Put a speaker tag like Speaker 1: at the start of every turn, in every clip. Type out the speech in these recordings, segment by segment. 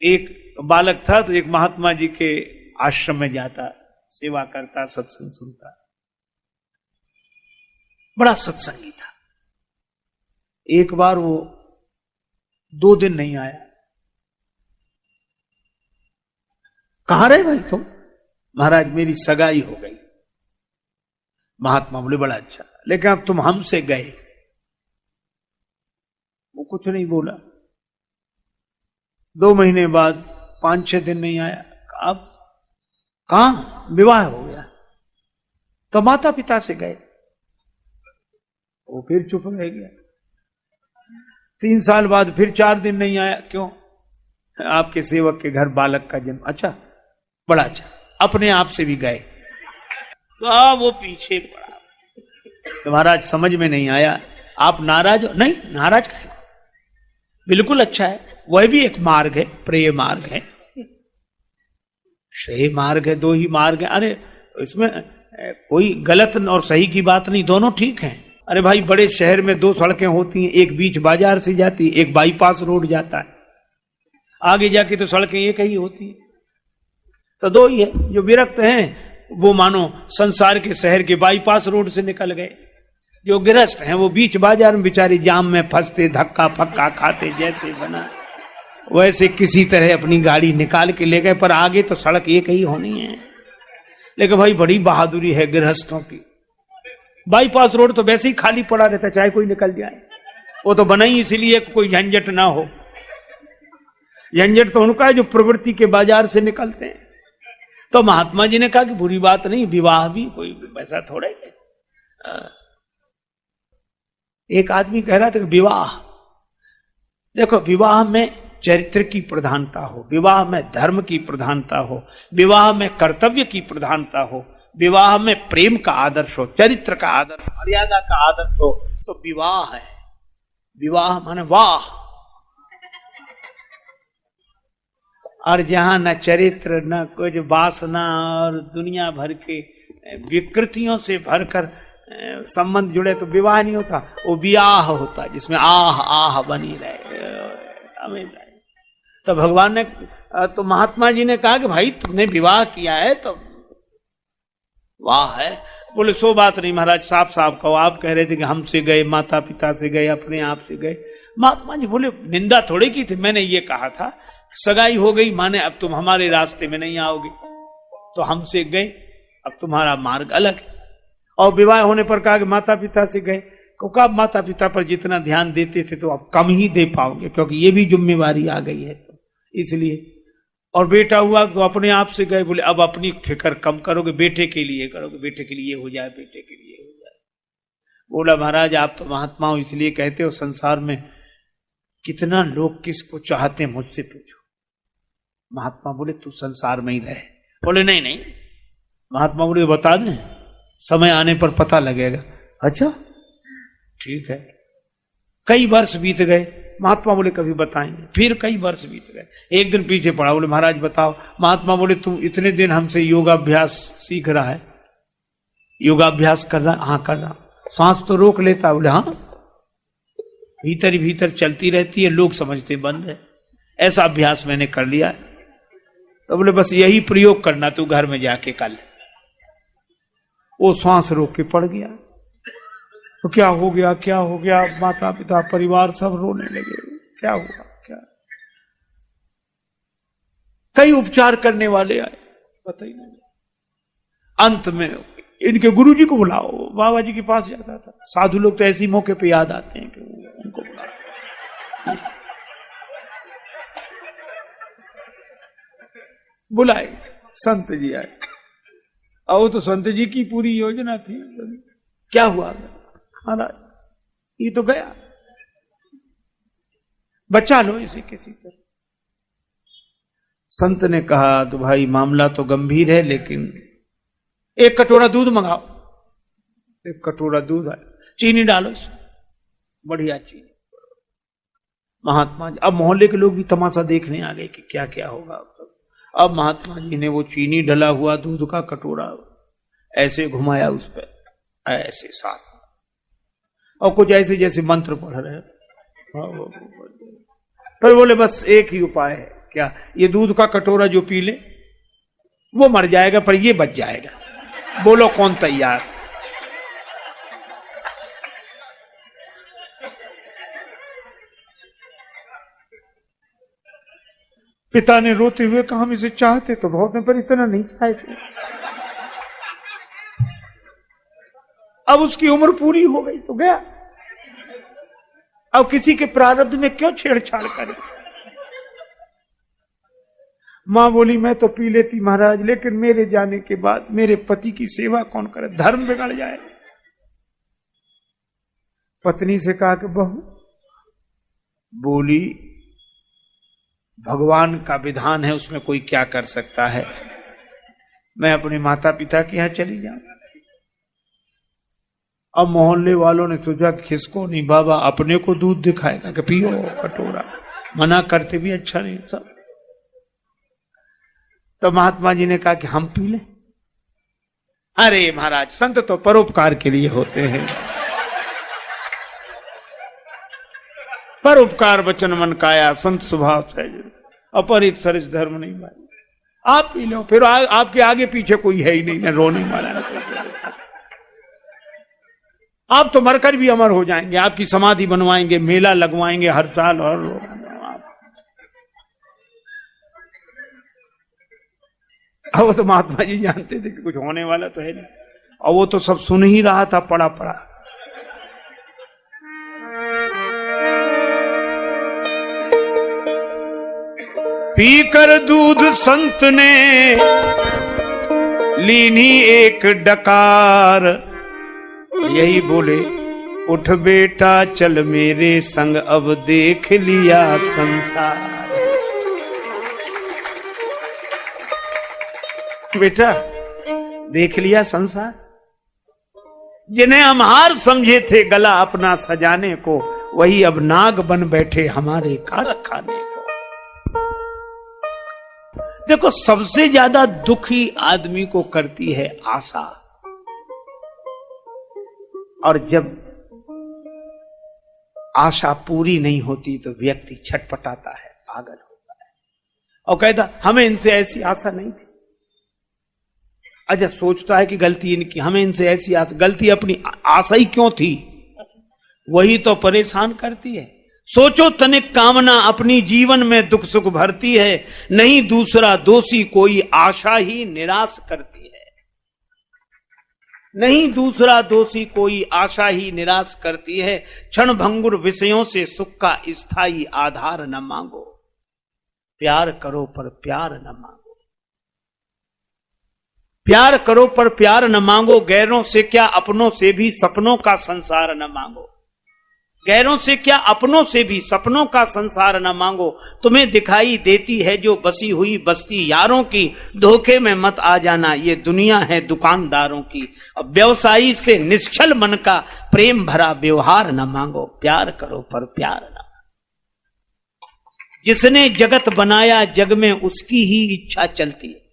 Speaker 1: एक बालक था तो एक महात्मा जी के आश्रम में जाता, सेवा करता, सत्संग सुनता, बड़ा सत्संगी था। एक बार वो 2 दिन नहीं आया। कहां रहे भाई तुम? महाराज मेरी सगाई हो गई। महात्मा बोले बड़ा अच्छा, लेकिन अब तुम हमसे गए। वो कुछ नहीं बोला। 2 महीने बाद 5-6 दिन नहीं आया। अब कहां? विवाह हो गया। तो माता पिता से गए। वो फिर चुप रह गया। 3 साल बाद फिर 4 दिन नहीं आया। क्यों? आपके सेवक के घर बालक का जन्म। अच्छा, बड़ा अच्छा। अपने आप से भी गए तो वो पीछे पड़ा। तो महाराज समझ में नहीं आया, आप नाराज हो? नहीं, नाराज काहे? बिल्कुल अच्छा है। वह भी एक मार्ग है, प्रेय मार्ग है, श्रेय मार्ग है, 2 ही मार्ग है। अरे इसमें कोई गलत और सही की बात नहीं, दोनों ठीक हैं। अरे भाई बड़े शहर में 2 सड़कें होती हैं, एक बीच बाजार से जाती है, एक बाईपास रोड जाता है, आगे जाके तो सड़कें एक ही होती है। तो 2 ही है। जो विरक्त हैं वो मानो संसार के शहर के बाईपास रोड से निकल गए। जो गृहस्थ हैं वो बीच बाजार में बेचारे जाम में फंसते, धक्का फक्का खाते, जैसे बना वैसे किसी तरह अपनी गाड़ी निकाल के ले गए। पर आगे तो सड़क एक ही होनी है। लेकिन भाई बड़ी बहादुरी है गृहस्थों की। बाईपास रोड तो वैसे ही खाली पड़ा रहता, चाहे कोई निकल जाए। वो तो बना ही इसलिए कोई झंझट ना हो। झंझट तो उनका है जो प्रवृत्ति के बाजार से निकलते हैं। तो महात्मा जी ने कहा कि बुरी बात नहीं, विवाह भी कोई पैसा थोड़े। एक आदमी कह रहा था कि विवाह, देखो विवाह में चरित्र की प्रधानता हो, विवाह में धर्म की प्रधानता हो, विवाह में कर्तव्य की प्रधानता हो, विवाह में प्रेम का आदर्श हो, चरित्र का आदर्श, मर्यादा का आदर्श हो, तो विवाह है। विवाह माने वाह। और जहां न चरित्र न कुछ वासना और दुनिया भर के विकृतियों से भरकर संबंध जुड़े तो विवाह नहीं होता, वो विवाह होता है जिसमें आह आह बनी रहे। तो भगवान ने, तो महात्मा जी ने कहा कि भाई तुमने विवाह किया है तो वाह है। बोले सो बात नहीं महाराज, साफ साफ कहो। आप कह रहे थे कि हमसे गए, माता पिता से गए, अपने आप से गए। महात्मा जी बोले निंदा थोड़ी की थी, मैंने ये कहा था सगाई हो गई माने अब तुम हमारे रास्ते में नहीं आओगे, तो हमसे गए, अब तुम्हारा मार्ग अलग है। और विवाह होने पर कहा कि माता पिता से गए, क्योंकि आप माता पिता पर जितना ध्यान देते थे तो अब कम ही दे पाओगे, क्योंकि ये भी जिम्मेवारी आ गई है तो इसलिए। और बेटा हुआ तो अपने आप से गए, बोले अब अपनी फिक्र कम करोगे, बेटे के लिए करोगे, बेटे के लिए हो जाए, बेटे के लिए हो जाए। बोला महाराज आप तो महात्मा हो इसलिए कहते हो, संसार में कितना लोग किसको चाहते हैं मुझसे पूछो। महात्मा बोले तू संसार में ही रहे। बोले नहीं नहीं। महात्मा बोले बता दें, समय आने पर पता लगेगा। अच्छा ठीक है। कई वर्ष बीत गए। महात्मा बोले कभी बताएंगे। फिर कई वर्ष बीत गए। एक दिन पीछे पड़ा, बोले महाराज बताओ। महात्मा बोले तुम इतने दिन हमसे योगाभ्यास सीख रहा है, योगाभ्यास कर रहा? हाँ कर रहा। सांस तो रोक लेता? बोले हाँ, भीतर ही भीतर चलती रहती है, लोग समझते बंद है। ऐसा अभ्यास मैंने कर लिया। तो बोले बस यही प्रयोग करना तू घर में जाके कल। वो सांस रोक के पड़ गया। तो क्या हो गया, क्या हो गया? माता पिता परिवार सब रोने लगे। क्या हुआ? क्या? कई उपचार करने वाले आए, पता ही नहीं। अंत में इनके गुरुजी को बुलाओ, बाबा जी के पास जाता था। साधु लोग तो ऐसे ही मौके पे याद आते हैं कि उनको बुलाओ। बुलाए, संत जी आए। और वो तो संत जी की पूरी योजना थी। क्या हुआ महाराज? ये तो गया, बचा लो इसे किसी तरह। संत ने कहा तो भाई मामला तो गंभीर है, लेकिन 1 कटोरा दूध मंगाओ। 1 कटोरा दूध आया, चीनी डालो इसमें, बढ़िया चीनी। महात्मा जी, अब मोहल्ले के लोग भी तमाशा देखने आ गए कि क्या क्या होगा। अब महात्मा जी ने वो चीनी डला हुआ दूध का कटोरा ऐसे घुमाया उस पर, ऐसे साथ, और कुछ ऐसे जैसे मंत्र पढ़ रहे। पर बोले बस एक ही उपाय है क्या ये दूध का कटोरा जो पी ले वो मर जाएगा पर ये बच जाएगा। बोलो कौन तैयार? पिता ने रोते हुए कहा हम इसे चाहते तो बहुत हैं पर इतना नहीं चाहते। अब उसकी उम्र पूरी हो गई तो गया, अब किसी के प्रारब्ध में क्यों छेड़छाड़ करे। मां बोली मैं तो पी लेती महाराज, लेकिन मेरे जाने के बाद मेरे पति की सेवा कौन करे, धर्म बिगड़ जाए। पत्नी से कहा कि बहू, बोली भगवान का विधान है, उसमें कोई क्या कर सकता है, मैं अपने माता पिता के यहां चली जाऊं। अब मोहल्ले वालों ने सोचा किसको नहीं, बाबा अपने को दूध दिखाएगा कि पियो कटोरा, मना करते भी अच्छा नहीं सब। तो महात्मा जी ने कहा कि हम पी लें। अरे महाराज संत तो परोपकार के लिए होते हैं, परोपकार वचन मन काया संत स्वभाव सहज, अपरित सरिस धर्म नहीं भाई। आप पी लो, फिर आपके आगे पीछे कोई है ही नहीं, ना रोने वाला ना। आप तो मरकर भी अमर हो जाएंगे, आपकी समाधि बनवाएंगे, मेला लगवाएंगे हर साल। और वो तो महात्मा जी जानते थे कि कुछ होने वाला तो है नहीं, और वो तो सब सुन ही रहा था पड़ा पड़ा। पीकर दूध संत ने लीनी एक डकार, यही बोले उठ बेटा चल मेरे संग अब देख लिया संसार। बेटा देख लिया संसार, जिन्हें हम हार समझे थे गला अपना सजाने को, वही अब नाग बन बैठे हमारे काट खाने को। देखो सबसे ज्यादा दुखी आदमी को करती है आशा, और जब आशा पूरी नहीं होती तो व्यक्ति छटपटाता है, पागल होता है और कहता हमें इनसे ऐसी आशा नहीं थी। अच्छा सोचता है कि गलती इनकी, हमें इनसे ऐसी आशा, गलती अपनी आशा ही क्यों थी, वही तो परेशान करती है। सोचो तनिक कामना अपनी जीवन में दुख सुख भरती है, नहीं दूसरा दोषी कोई आशा ही निराश करती है। नहीं दूसरा दोषी कोई आशा ही निराश करती है। क्षण भंगुर विषयों से सुख का स्थायी आधार न मांगो, प्यार करो पर प्यार न मांगो। प्यार करो पर प्यार न मांगो, गैरों से क्या अपनों से भी सपनों का संसार न मांगो। गैरों से क्या अपनों से भी सपनों का संसार न मांगो। तुम्हें दिखाई देती है जो बसी हुई बस्ती यारों की, धोखे में मत आ जाना, ये दुनिया है दुकानदारों की। अब व्यवसायी से निश्चल मन का प्रेम भरा व्यवहार न मांगो, प्यार करो पर प्यार न मांगो। जिसने जगत बनाया जग में उसकी ही इच्छा चलती है,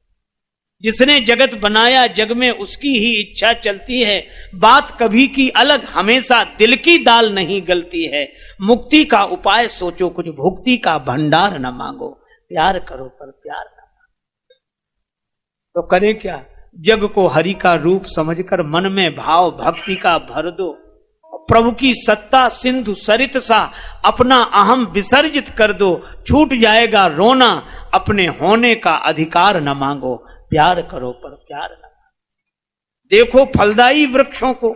Speaker 1: जिसने जगत बनाया जग में उसकी ही इच्छा चलती है। बात कभी की अलग, हमेशा दिल की दाल नहीं गलती है। मुक्ति का उपाय सोचो, कुछ भुक्ति का भंडार न मांगो, प्यार करो पर प्यार न मांगो। तो करें क्या? जग को हरि का रूप समझकर मन में भाव भक्ति का भर दो। प्रभु की सत्ता सिंधु सरित सा अपना अहम विसर्जित कर दो। छूट जाएगा रोना, अपने होने का अधिकार न मांगो, प्यार करो पर प्यार न मांगो। देखो फलदायी वृक्षों को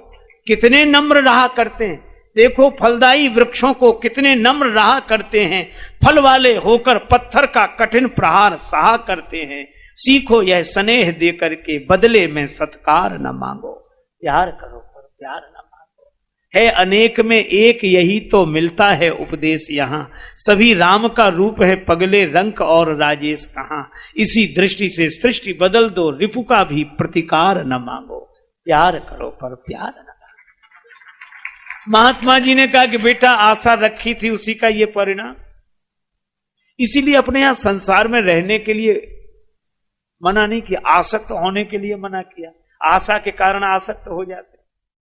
Speaker 1: कितने नम्र रहा करते हैं, देखो फलदायी वृक्षों को कितने नम्र रहा करते हैं। फल वाले होकर पत्थर का कठिन प्रहार सहा करते हैं। सीखो यह स्नेह दे करके बदले में सत्कार न मांगो, प्यार करो पर प्यार न मांगो। है अनेक में एक यही तो मिलता है उपदेश यहाँ, सभी राम का रूप है पगले रंक और राजेश कहाँ। इसी दृष्टि से सृष्टि बदल दो, रिपु का भी प्रतिकार न मांगो, प्यार करो पर प्यार न मांगो। महात्मा जी ने कहा कि बेटा आशा रखी थी उसी का ये परिणाम, इसीलिए अपने यहां संसार में रहने के लिए मना नहीं किया, आसक्त होने के लिए मना किया। आशा के कारण आसक्त हो जाते।